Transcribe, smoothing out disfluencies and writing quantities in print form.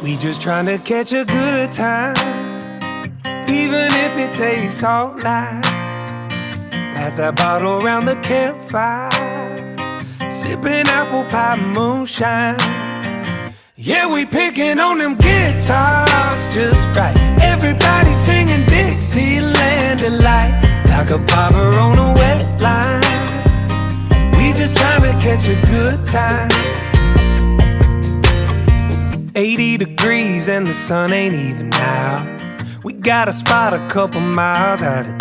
We just trying to catch a good time, even if it takes all night. Pass that bottle around the campfire, sipping apple pie moonshine. Yeah, we picking on them guitars just right. Everybody singing Dixieland delight, like a popper on a wet line. We just trying to catch a good time. 80 degrees and the sun ain't even out. We got a spot a couple miles out of